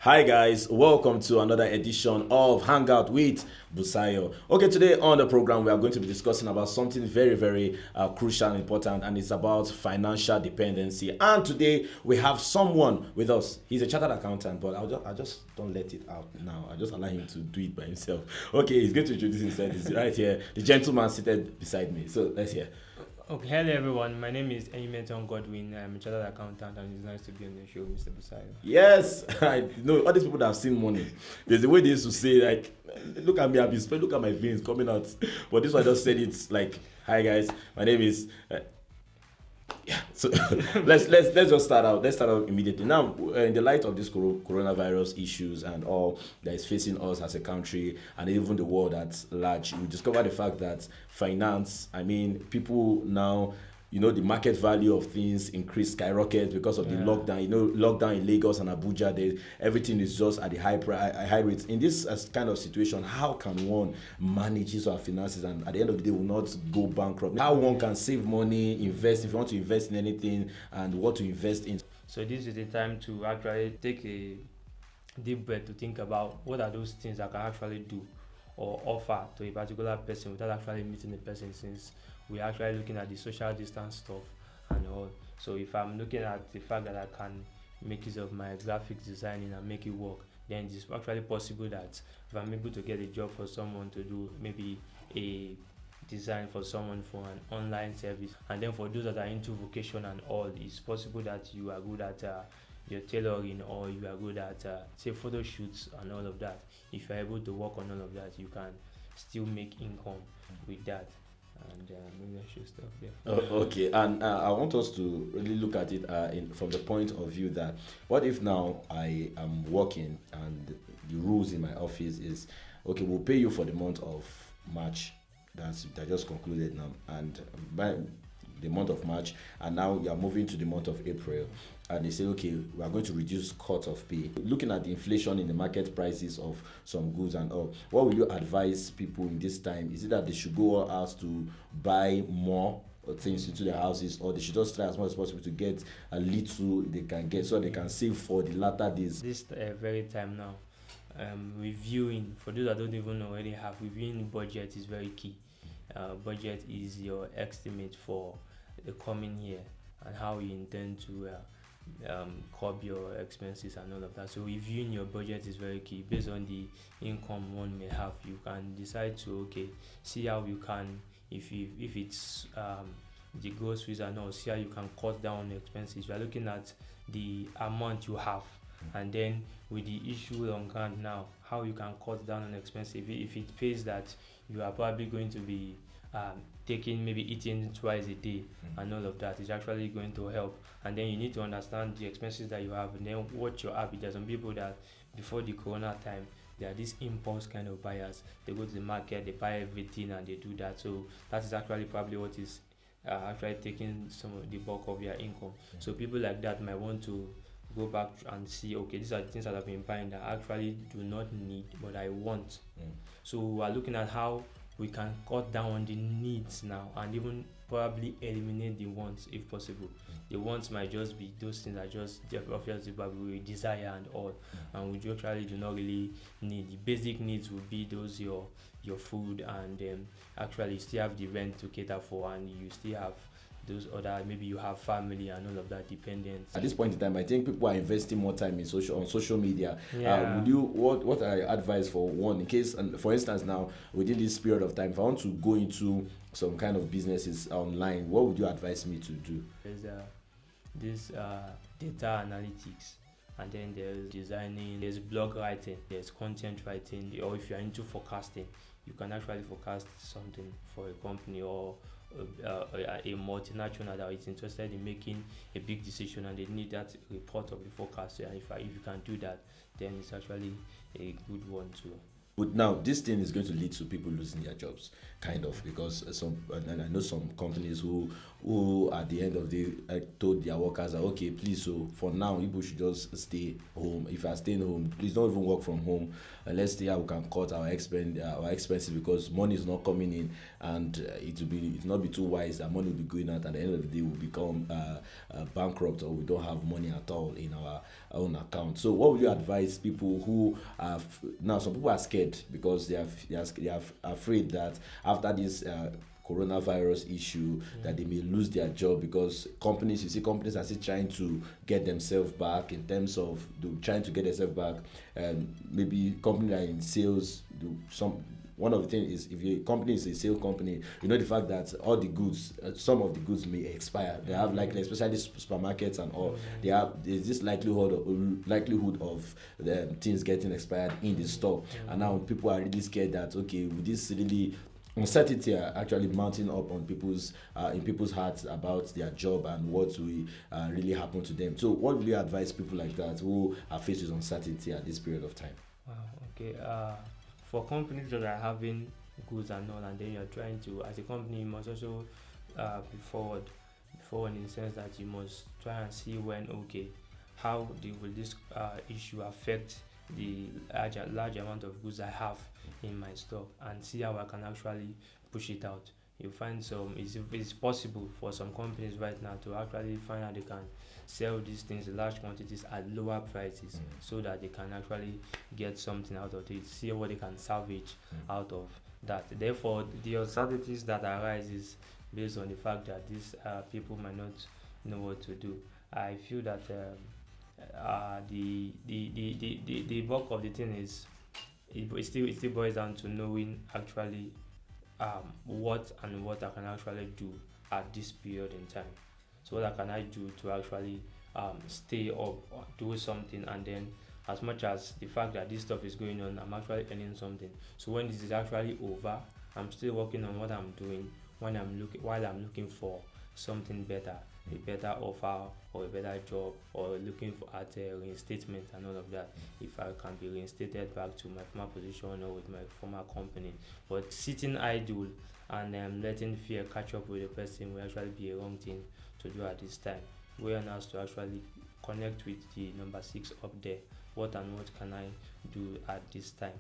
Hi guys, welcome to another edition of Hangout with Busayo. Okay, today on the program we are going to be discussing about something very crucial and important, and it's about financial dependency. And today we have someone with us. He's a chartered accountant, but I just don't let it out now. I just allow him to do it by himself. Okay, he's going to introduce himself. He's right here, the gentleman seated beside me. So let's hear. Okay, hello everyone. My name is Ehimetan Godwin. I'm a chartered accountant, and it's nice to be on the show, Mr. Busayo. Yes, I know all these people that have seen money. There's a way they used to say, like, look at me, I've been spent, look at my veins coming out. But this one just said it's like, hi guys, my name is. Yeah, so let's just start out. Let's start out immediately. Now, in the light of this coronavirus issues and all that is facing us as a country and even the world at large, we discover the fact that finance. I mean, people now, the market value of things increased skyrocket because of the lockdown. Lockdown in Lagos and Abuja, everything is just at the high rates. In this kind of situation, how can one manage his or finances and at the end of the day will not go bankrupt? How one can save money, invest if you want to invest in anything, and what to invest in. So this is the time to actually take a deep breath to think about what are those things I can actually do or offer to a particular person without actually meeting the person, since we're actually looking at the social distance stuff and all. So if I'm looking at the fact that I can make use of my graphic designing and make it work, then it's actually possible that if I'm able to get a job for someone to do maybe a design for someone for an online service, and then for those that are into vocation and all, it's possible that you are good at your tailoring, or you are good at say photo shoots and all of that. If you're able to work on all of that, you can still make income with that. And maybe I should stop there. Okay, and I want us to really look at it from the point of view that what if now I am working and the rules in my office is, okay, we'll pay you for the month of March that just concluded now, and by the month of March, and now you are moving to the month of April, and they say, okay, we are going to reduce cut of pay. Looking at the inflation in the market prices of some goods and all, what will you advise people in this time? Is it that they should go out to buy more things into their houses, or they should just try as much as possible to get a little they can get so they can save for the latter days? This very time now, reviewing, for those that don't even already have, reviewing budget is very key. Budget is your estimate for the coming year and how you intend to curb your expenses and all of that. So reviewing your budget is very key. Based on the income one may have, you can decide to see how you can, if it's the groceries and all, see how you can cut down on the expenses. You are looking at the amount you have, and then with the issue on hand now, how you can cut down on expenses. If it pays that you are probably going to be eating twice a day and all of that, is actually going to help. And then you need to understand the expenses that you have and then what your habit. There's some people that before the corona time, they are these impulse kind of buyers. They go to the market, they buy everything and they do that. So that is actually probably what is actually taking some of the bulk of your income. So people like that might want to go back and see, okay, these are the things that I've been buying that I actually do not need but I want. So we are looking at how we can cut down on the needs now and even probably eliminate the wants if possible. The wants might just be those things that just obviously we desire and all, and we actually do not really need. The basic needs would be those your food, and actually you still have the rent to cater for, and you still have those other, maybe you have family and all of that dependents. At this point in time, I think people are investing more time in social media. Yeah. Would you what are your advice for one, in case, and for instance now within this period of time, if I want to go into some kind of businesses online, what would you advise me to do? There's this data analytics, and then there's designing, there's blog writing, there's content writing, or if you're into forecasting, you can actually forecast something for a company or a multinational that is interested in making a big decision and they need that report of the forecast. And if you can do that, then it's actually a good one too. But now this thing is going to lead to people losing their jobs, kind of, because some, and I know some companies who at the end of the day told their workers that, okay, please, so for now people should just stay home. If you are staying home, please don't even work from home, and let's see how we can cut our expenses, because money is not coming in, and it will not be too wise that money will be going out. At the end of the day, we become bankrupt, or we don't have money at all in our own account. So what would you advise people who are now, some people are scared because they are afraid that after this coronavirus issue, that they may lose their job, because you see companies are still trying to get themselves back, in terms of trying to get themselves back. Maybe companies are in sales, one of the things is, if your company is a sales company, you know the fact that all the goods, some of the goods may expire. They have, like, especially supermarkets and all, there's this likelihood of things getting expired in the store. And now people are really scared that, okay, with this really uncertainty are actually mounting up on people's in people's hearts about their job and what will really happen to them. So what will you advise people like that who are faced with uncertainty at this period of time? Wow. Okay. For companies that are having goods and all, and then you're trying to, as a company, you must also be forward in the sense that you must try and see when, okay, how will this issue affect the large amount of goods I have in my stock, and see how I can actually push it out. You find it's possible for some companies right now to actually find out they can sell these things in large quantities at lower prices, so that they can actually get something out of it, see what they can salvage out of that. Therefore, the uncertainties that arise is based on the fact that these people might not know what to do. I feel that the bulk of the thing is, it still boils down to knowing actually what I can actually do at this period in time. So what can I do to actually stay up, or do something, and then, as much as the fact that this stuff is going on, I'm actually earning something. So when this is actually over, I'm still working on what I'm doing while I'm looking for something better, a better offer or a better job, or looking at a reinstatement and all of that, if I can be reinstated back to my former position or with my former company. But sitting idle and letting fear catch up with the person will actually be a wrong thing to do at this time. We are asked to actually connect with the number 6 up there. What can I do at this time?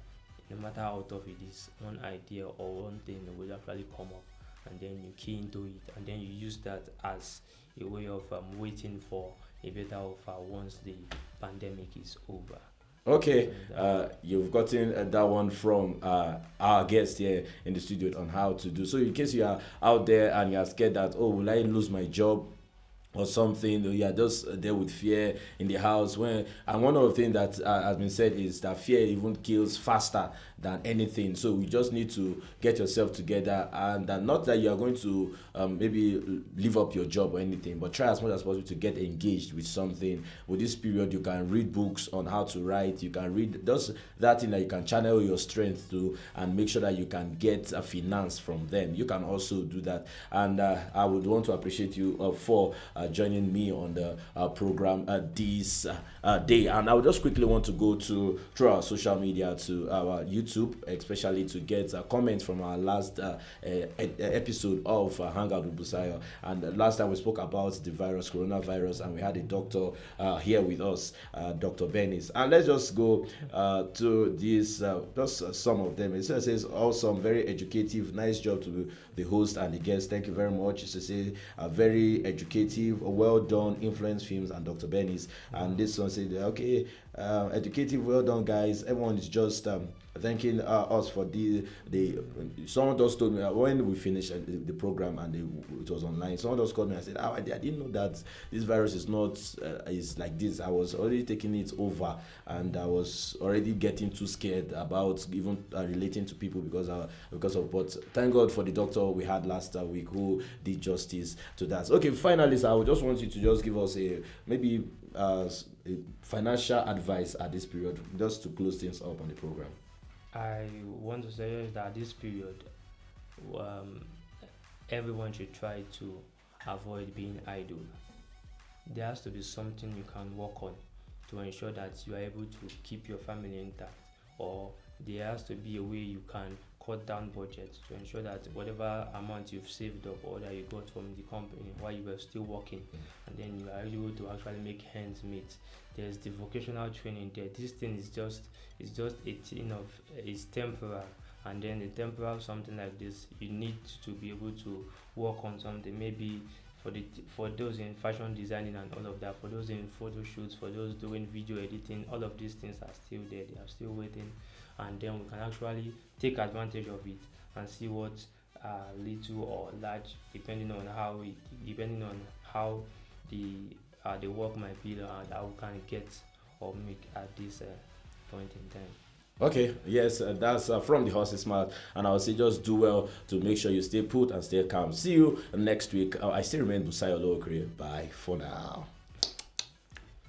No matter how tough it is, one idea or one thing will actually come up, and then you key into it, and then you use that as a way of waiting for a better offer once the pandemic is over. Okay, you've gotten that one from our guest here in the studio on how to do. So in case you are out there and you are scared that, oh, will I lose my job or something, or you are just there with fear in the house, and one of the things that has been said is that fear even kills faster than anything. So we just need to get yourself together, and not that you are going to maybe leave up your job or anything, but try as much as possible to get engaged with something. With this period, you can read books on how to write, you can read just that thing that you can channel your strength to, and make sure that you can get a finance from them. You can also do that. And I would want to appreciate you for joining me on the program this day. And I would just quickly want to go through our social media, to our YouTube, especially to get comments from our last episode of Hangout with Busayo. And last time we spoke about the coronavirus, and we had a doctor here with us, Dr. Bennis. And let's just go to these, just some of them. It says, awesome, very educative, nice job to the host and the guest. Thank you very much. It says, very educative, well done, Influence Films and Dr. Bennis. And this one said, okay, educative, well done, guys. Everyone is just thanking us for the someone just told me when we finished the program and it was online, someone just called me and said, I didn't know that this virus is not is like this. I was already taking it over, and I was already getting too scared about even relating to people because of, but thank God for the doctor we had last week who did justice to that. Okay, finally, so I would just want you to just give us a financial advice at this period, just to close things up on the program. I want to suggest that this period, everyone should try to avoid being idle. There has to be something you can work on to ensure that you are able to keep your family intact, or there has to be a way you can cut down budget to ensure that whatever amount you've saved up or that you got from the company while you were still working, and then you are able to actually make ends meet. There's the vocational training there. This thing is just a thing of it's temporal, and then the temporal something like this, you need to be able to work on something. Maybe for those in fashion designing and all of that, for those in photo shoots, for those doing video editing, all of these things are still there. They are still waiting, and then we can actually take advantage of it and see what little or large, depending on how the work might be that we can get or make at this point in time. Okay, yes, that's from the horse's mouth, and I'll say just do well to make sure you stay put and stay calm. See you next week. I still remain Busayo Olowookere. Bye for now.